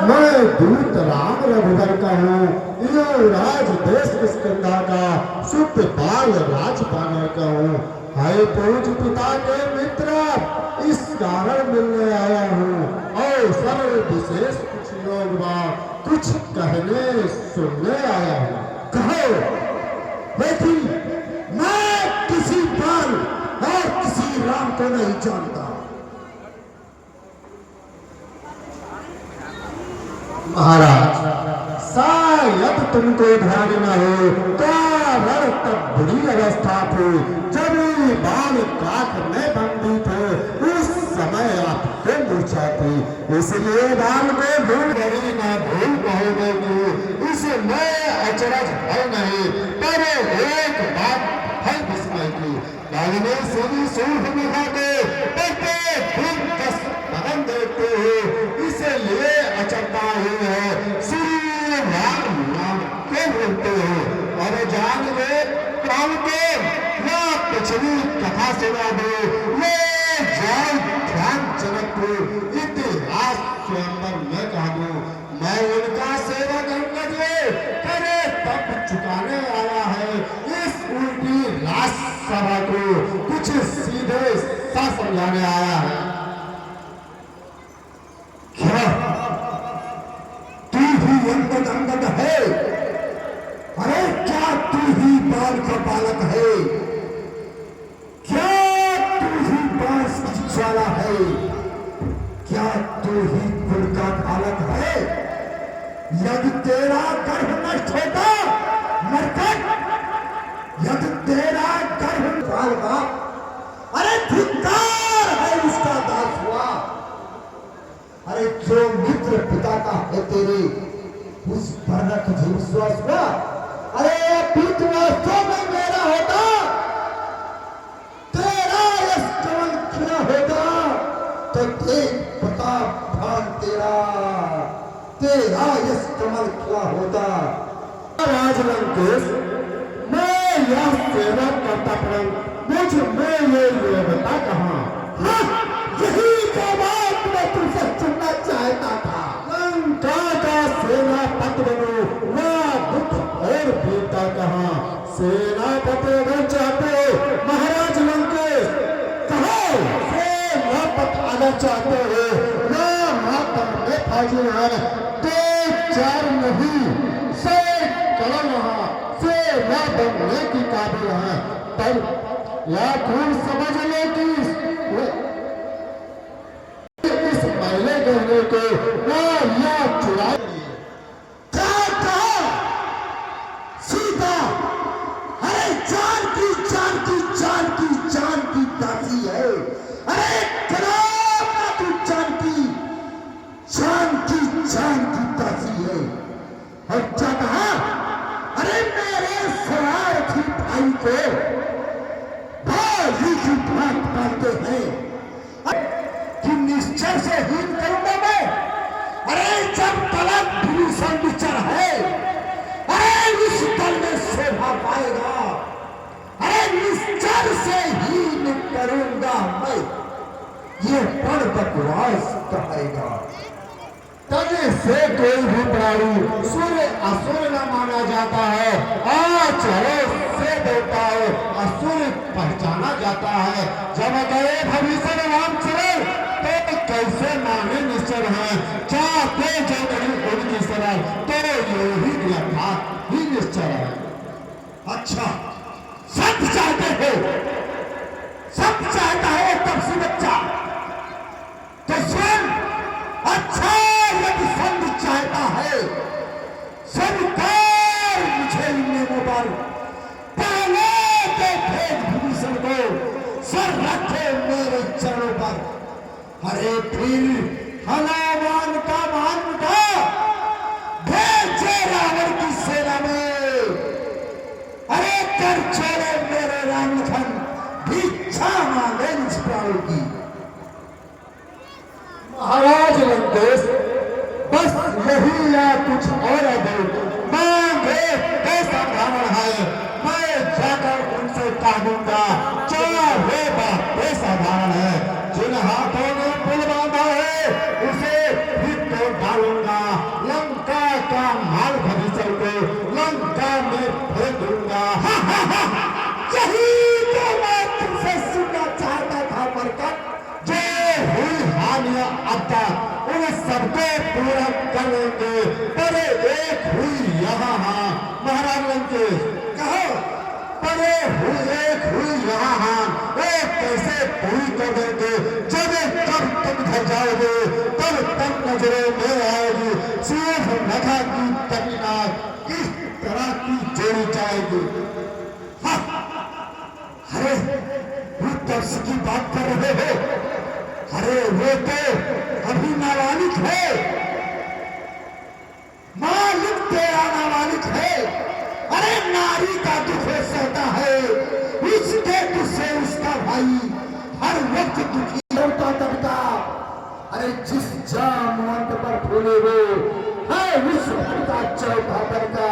मैं दूत राम रघुवर का हूँ, यो राज देश किष्किंधा का शुद्ध बाल राजपाल का हूँ। हाय पूज पिता के मित्र, इस कारण मिलने आया हूँ और सर्व विशेष कुछ लोग कुछ कहने सुनने आया हूँ। कहो, लेकिन मैं किसी बाल और किसी राम को नहीं जानता। महाराज, शायद तुमको ध्यान न हो, कारण तब बुरी अवस्था थी जब बाल काट में बंदी थे, उस समय आपको मूर्छा थी, इसलिए बाल को भूल गई ना भूल कहोगे, इसमें अचरज है नहीं। पर एक बात है विस्मय की, दाहिने सीधी सूर्य मुखा के दिन 10 पवन देखते हो, इसलिए अचरता ही है श्री राम नाम के बोलते हो। और जान ले काम के ना पिछली कथा सुना दो, ये जान ध्यान जनक को इतिहास स्वयंवर में कहा दो। मैं उनका सेवक अंगद करे तब चुकाने आया है इस उल्टी राजसभा को, कुछ सीधे सा समझाने आया है। क्या तू ही अंगद है? अरे क्या तू ही बाल का बालक है? क्या तू ही बांस की ज्वाला है? क्या तू ही कुल का बालक है? यदि तेरा गर्भ नष्ट होता मरकट, यदि तेरा गर्भ बालका, अरे धिक्कार है उसका दास हुआ। अरे जो मित्र पिता का है तेरे, उस पर न तुझे विश्वास हुआ? अरे पीठ वास्तव में मेरा होता, तेरा यश कमल खिला होता, तो देख प्रताप भान तेरा यश कमल खिला होता। राजलंकेश, मैं यह सेवा करता परंतु मुझ में ये योग्यता कहाँ? यही तो बात मैं तुमसे सुनना चाहता था। लंका का सेनापति बनो, वह बुद्ध और वीरता कहाँ? सेनापति बन चाहते हो महाराज लंकेश? कहो, सेनापति आना चाहते हो ना? मातम में फाजिल है, 2-4 नहीं, 100 कलम सेना बनने की काबिल है। तब या खून समझ लो कि इस मैले कहने को या चुरा सीता, अरे जान की जान की जान की जान की दासी है। अरे खराब ना तू जान की जान की दासी है। और क्या कहा? अरे मेरे शरारती भाई को भाई की बात मानते हैं कि निश्चय से हीन करूंगा मैं। अरे जब तलक भूषण विचार है, अरे इस दल में शोभा पाएगा। अरे निश्चय से हीन करूंगा मैं, ये बड़ बकवास कहेगा। तने से कोई भी प्राणी सूर्य असुर न माना जाता है, आचरण से देवता है असुर पहचाना जाता है। जब गए भविष्य रामचरण तो कैसे माने निश्चर है, चाहते जो नहीं उनकी सरल तो यही यथार्थ ही निश्चय है। अच्छा, सब चाहते हो, सब चाहता है तब से बच्चा तो सुन। अच्छा, यदि संत चाहता है स्वीकार मुझे नियमों पर, पहले तो भेद भूषण को सर रखे मेरे चरणों पर। अरे फिर हनुमान का मान उठा, भेजे रावण की सेना में। अरे कर छोड़े मेरे राम लखन, भिक्षा मांगे निज प्राण की। महाराज लंकेश, बस यही या कुछ और है? मांगे कैसा ब्राह्मण है, मैं जाकर उनसे कह दूंगा चाहे बात साधारण है। जिन हाथों ने पुल बांधा है उसे भी तोड़ डालूंगा। सबको पूरा करेंगे। पर एक हुई यहाँ हाँ महाराज लंकेश, कहो पर एक हुई यहाँ हाँ वो कैसे पूरी कर देंगे? जब तुम घर जाओगे तब नजरों में आएगी सिर्फ नखा की तमीनात किस तरह की जोड़ी जाएगी। हाँ, अरे वो तर्स की बात कर रहे हो? अरे वो तो अभी नाबालिग है, मालिक तेरा नाबालिग है। अरे नारी का दुख सहता है, उसके दुख से उसका भाई हर वक्त दुखी होता तबका। अरे जिस जामवंत पर फूले वो है विश्व का चौथा तबका।